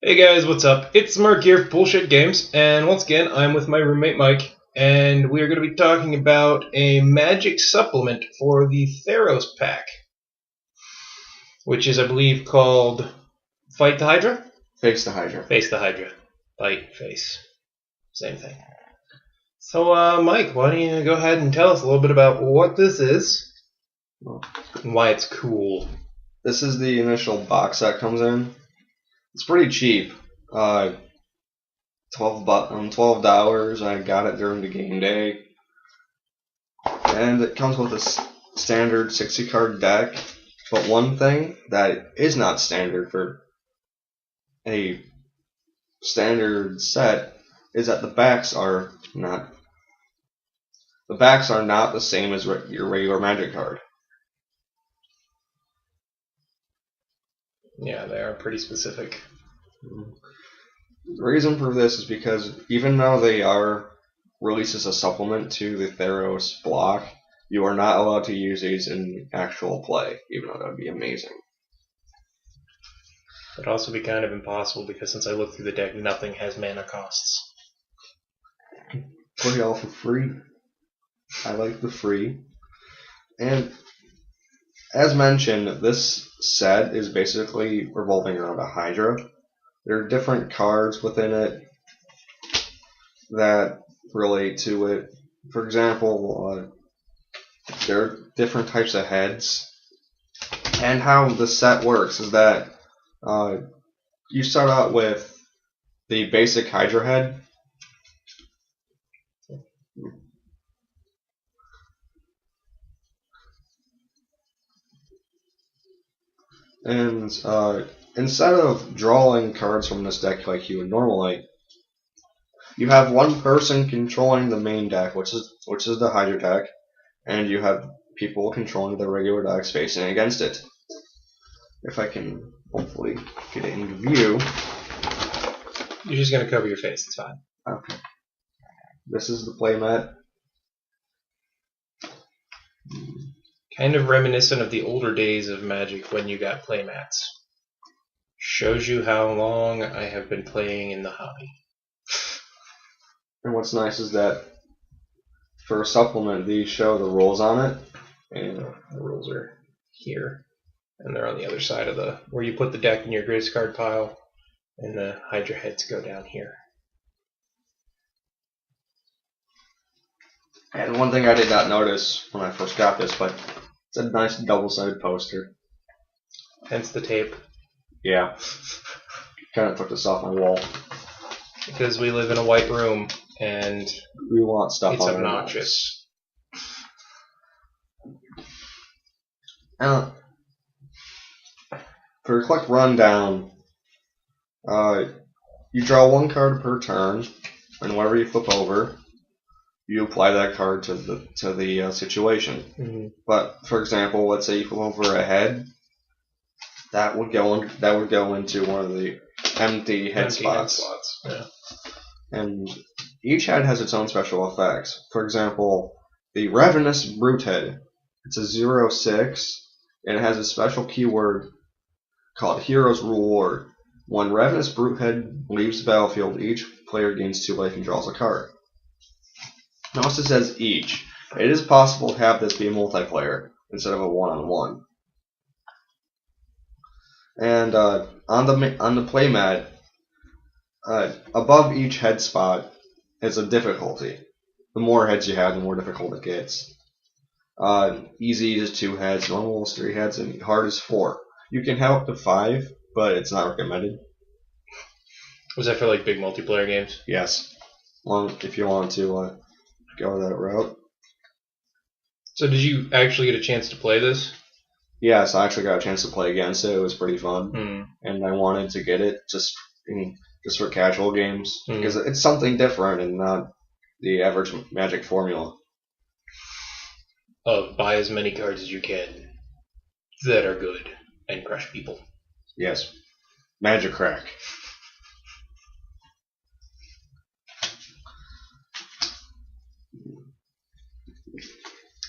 Hey guys, what's up? It's Merc here for Bullshit Games, and once again, I'm with my roommate Mike, and we are going to be talking about a magic supplement for the Theros pack, which is, I believe, called Fight the Hydra? Face the Hydra. Face the Hydra. Fight, face. Same thing. So, Mike, why don't you go ahead and tell us a little bit about what this is, and why it's cool. This is the initial box that comes in. It's pretty cheap. $12. I got it during the game day. And it comes with a standard 60 card deck. But one thing that is not standard for a standard set is that the backs are not the same as your regular Magic card. Yeah, they are pretty specific. The reason for this is because even though they are released as a supplement to the Theros block, you are not allowed to use these in actual play, even though that would be amazing. It'd also be kind of impossible because since I looked through the deck, nothing has mana costs. Put it all for free. I like the free. And as mentioned, this set is basically revolving around a Hydra. There are different cards within it that relate to it. For example, there are different types of heads. And how the set works is that you start out with the basic Hydra head. And instead of drawing cards from this deck like you would normally, you have one person controlling the main deck, which is the Hydra deck, and you have people controlling the regular decks facing against it. If I can hopefully get it into view. You're just going to cover your face, it's fine. Okay. This is the playmat. Kind of reminiscent of the older days of Magic when you got playmats. Shows you how long I have been playing in the hobby. And what's nice is that for a supplement, these show the rules on it. And the rules are here. And they're on the other side of where you put the deck in your grace card pile. And the Hydra heads go down here. And one thing I did not notice when I first got this, but it's a nice double-sided poster. Hence the tape. Yeah. Kind of took this off my wall. Because we live in a white room and we want stuff it's on obnoxious. For a quick rundown, you draw one card per turn, and whenever you flip over, you apply that card to the situation. Mm-hmm. But for example, let's say you flip over a head, that would go into one of the empty head spots. Yeah. And each head has its own special effects. For example, the Ravenous Brute head, it's a 0/6, and it has a special keyword called Hero's Reward. When Ravenous Brute head leaves the battlefield, each player gains 2 life and draws a card. Notice it says each. It is possible to have this be a multiplayer instead of a one-on-one. And on the playmat, above each head spot is a difficulty. The more heads you have, the more difficult it gets. Easy is 2 heads, normal is 3 heads, and hard is 4. You can have up to 5, but it's not recommended. Was that for like big multiplayer games? Yes. If you want to go that route. So did you actually get a chance to play this? Yes, I actually got a chance to play against it. It was pretty fun. And I wanted to get it just for casual games. Because it's something different and not the average Magic formula. Buy as many cards as you can that are good and crush people. Yes. Magic crack.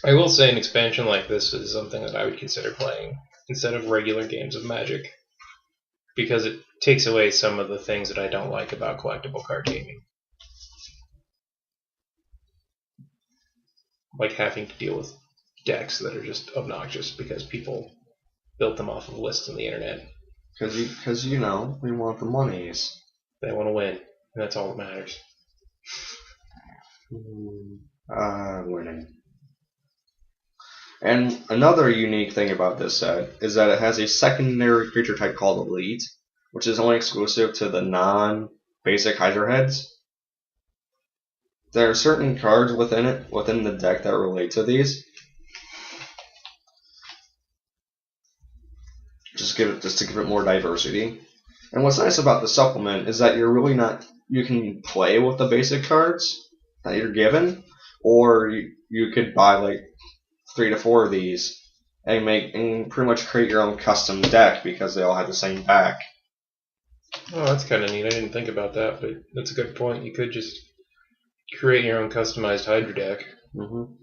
I will say an expansion like this is something that I would consider playing instead of regular games of Magic. Because it takes away some of the things that I don't like about collectible card gaming. Like having to deal with decks that are just obnoxious because people built them off of lists on the internet. Because we want the monies. They want to win, and that's all that matters. Winning. And another unique thing about this set is that it has a secondary creature type called Elite, which is only exclusive to the non-basic Hydra heads. There are certain cards within the deck that relate to these. Just to give it more diversity. And what's nice about the supplement is that you can play with the basic cards that you're given, or you could buy like 3 to 4 of these and pretty much create your own custom deck because they all have the same back. Oh, that's kind of neat. I didn't think about that, but that's a good point. You could just create your own customized Hydra deck. Mm-hmm.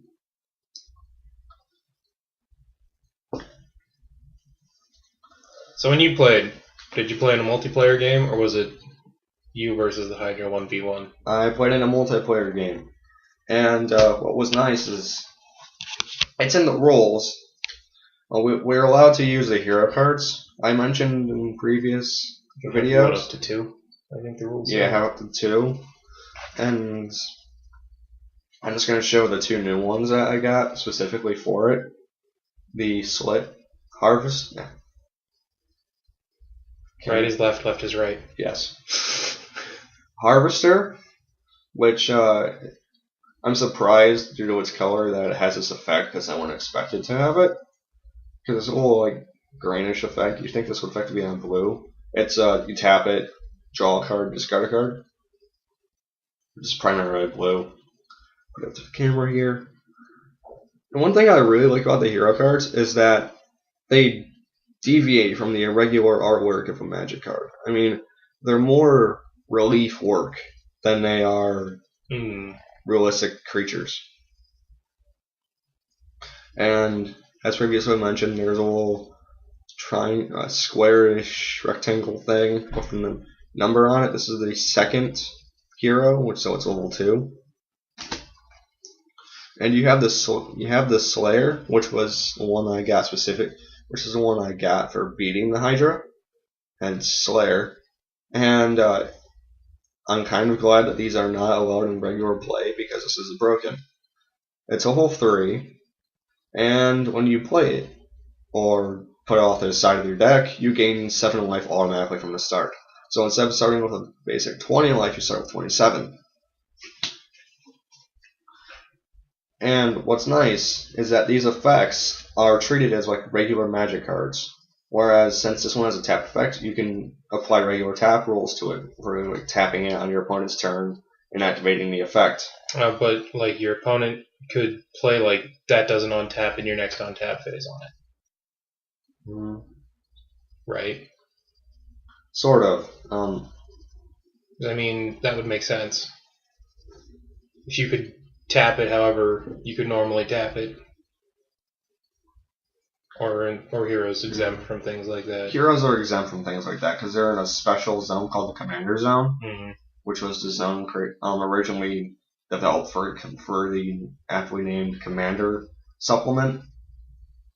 So when you played, did you play in a multiplayer game, or was it you versus the Hydra 1v1? I played in a multiplayer game. And what was nice is it's in the rules. We're allowed to use the hero cards I mentioned in previous videos. Up to 2, I think the rules. Yeah, have up to 2. And I'm just going to show the 2 new ones that I got specifically for it. The Slit Harvest. Yeah. Right is left, left is right. Yes. Harvester, which I'm surprised due to its color that it has this effect because I wouldn't expect it to have it. Because it's a little like greenish effect. You think this would effect to be on blue. It's you tap it, draw a card, discard a card. It's primarily blue. Put it to the camera here. And one thing I really like about the hero cards is that they deviate from the irregular artwork of a Magic card. I mean, they're more relief work than they are realistic creatures. And as previously mentioned, there's a little squarish rectangle thing with the number on it. This is the second hero, so it's level 2. And you have the Slayer, which was the one that I got which is the one I got for beating the Hydra, and Slayer. And I'm kind of glad that these are not allowed in regular play because this is broken. It's a whole 3, and when you play it, or put it off to the side of your deck, you gain 7 life automatically from the start. So instead of starting with a basic 20 life, you start with 27. And what's nice is that these effects are treated as like regular Magic cards. Whereas since this one has a tap effect, you can apply regular tap rules to it for like tapping it on your opponent's turn and activating the effect. But like your opponent could play like that doesn't untap in your next untap phase on it. Right? Sort of. I mean, that would make sense. If you could tap it however you could normally tap it. Or heroes exempt from things like that. Heroes are exempt from things like that because they're in a special zone called the Commander Zone, which was the zone originally developed for the aptly named Commander supplement,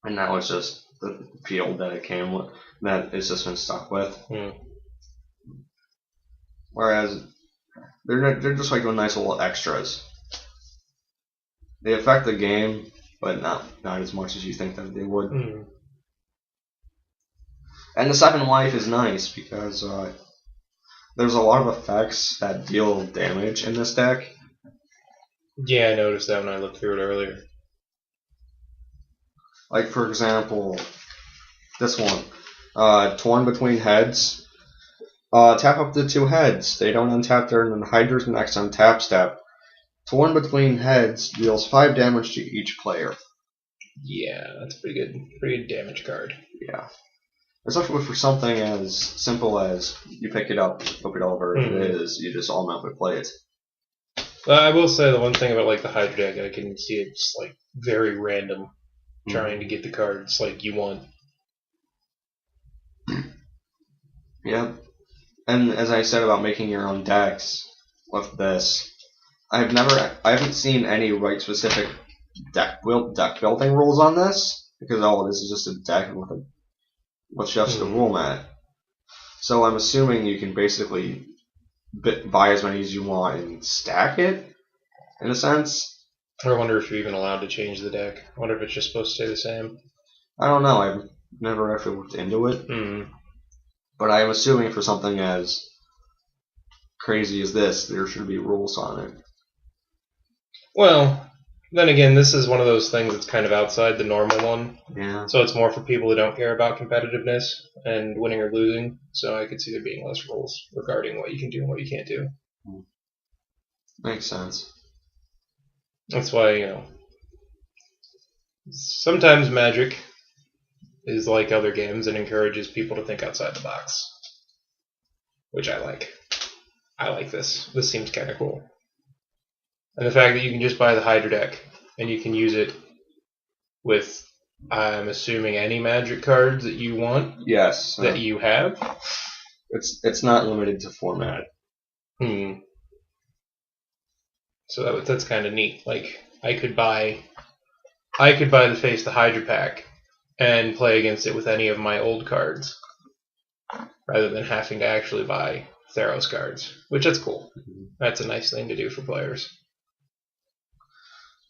and that was just the field that it came with, that it's just been stuck with. Whereas they're just like nice little extras. They affect the game, but not as much as you think that they would. And the 7 life is nice because there's a lot of effects that deal damage in this deck. Yeah, I noticed that when I looked through it earlier. Like, for example, this one. Torn Between Heads. Tap up to 2 heads. They don't untap during the Hydra's next untap step. Torn Between Heads deals 5 damage to each player. Yeah, that's pretty good. Pretty good damage card. Yeah. Especially for something as simple as you pick it up, flip it over, if it is, you just automatically play it. I will say the one thing about like the Hydra deck, I can see it's like very random trying to get the cards like you want. Yeah. And as I said about making your own decks with this, I haven't seen any specific deck building rules on this, because all it is just a deck with just a rule mat. So I'm assuming you can basically buy as many as you want and stack it, in a sense. I wonder if you're even allowed to change the deck. I wonder if it's just supposed to stay the same. I don't know. I've never actually looked into it. But I'm assuming for something as crazy as this, there should be rules on it. Well, then again, this is one of those things that's kind of outside the normal one. Yeah. So it's more for people who don't care about competitiveness and winning or losing. So I could see there being less rules regarding what you can do and what you can't do. Makes sense. That's why, sometimes Magic is like other games and encourages people to think outside the box, which I like. I like this. This seems kind of cool. And the fact that you can just buy the Hydra deck and you can use it with, I'm assuming, any Magic cards that you want. Yes. That you have. It's not limited to format. So that's kind of neat. Like I could buy the Face the Hydra pack and play against it with any of my old cards, rather than having to actually buy Theros cards, which that's cool. That's a nice thing to do for players.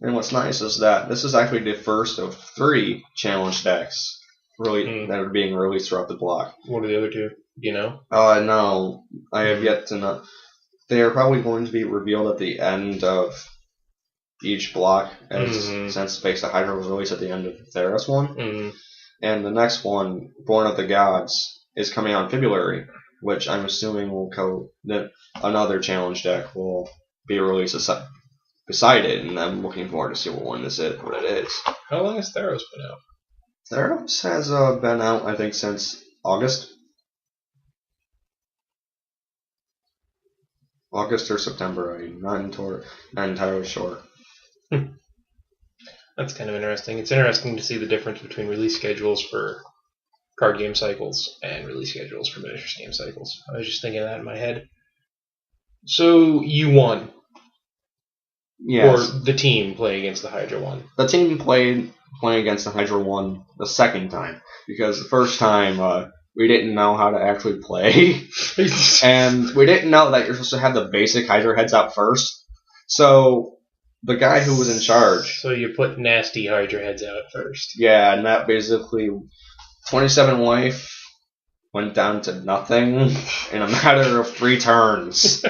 And what's nice is that this is actually the first of 3 challenge decks that are being released throughout the block. What are the other 2? Do you know? No, I have yet to know. They are probably going to be revealed at the end of each block, since Face the Hydra was released at the end of the Theros one. And the next one, Born of the Gods, is coming out in February, which I'm assuming that another challenge deck will be released beside it, and I'm looking forward to see what it is. How long has Theros been out? Theros has been out, I think, since August. August or September, I'm not entirely sure. That's kind of interesting. It's interesting to see the difference between release schedules for card game cycles and release schedules for miniatures game cycles. I was just thinking of that in my head. So you won. Yes. Or the team playing against the Hydra won. The team playing against the Hydra won the second time, because the first time we didn't know how to actually play, and we didn't know that you're supposed to have the basic Hydra heads out first. So the guy who was in charge. So you put nasty Hydra heads out first. Yeah, and that basically 27 life went down to nothing in a matter of 3 turns.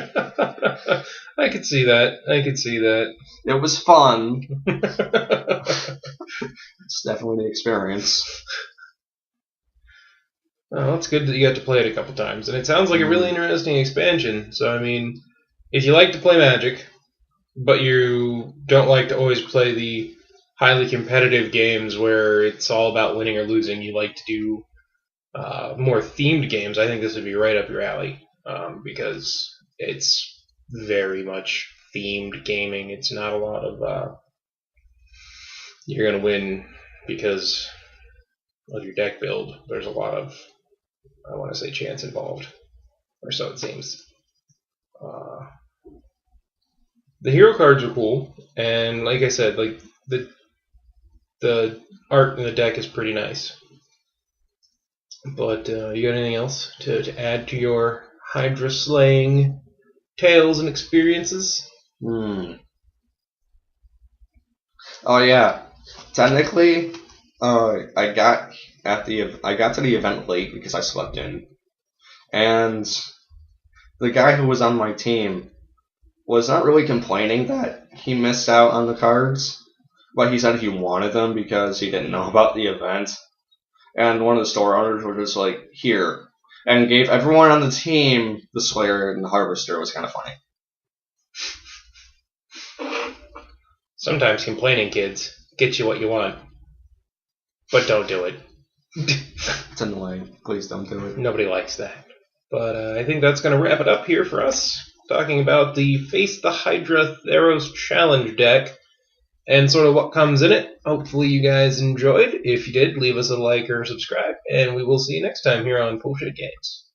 I could see that. It was fun. It's definitely the experience. Oh, it's good that you got to play it a couple times, and it sounds like a really interesting expansion. So, I mean, if you like to play Magic, but you don't like to always play the highly competitive games where it's all about winning or losing, you like to do more themed games, I think this would be right up your alley, because it's very much themed gaming. It's not a lot of you're going to win because of your deck build. There's a lot of, I want to say, chance involved, or so it seems. The hero cards are cool, and like I said, like the art in the deck is pretty nice. But you got anything else to add to your Hydra slaying tales and experiences? Oh yeah, technically, I got to the event late because I slept in, and the guy who was on my team was not really complaining that he missed out on the cards, but he said he wanted them because he didn't know about the event. And one of the store owners were just like, here, and gave everyone on the team the Slayer and the Harvester. It was kind of funny. Sometimes complaining, kids, get you what you want. But don't do it. It's annoying. Please don't do it. Nobody likes that. But I think that's going to wrap it up here for us, talking about the Face the Hydra Theros Challenge deck and sort of what comes in it. Hopefully you guys enjoyed. If you did, leave us a like or subscribe, and we will see you next time here on Bullshit Games.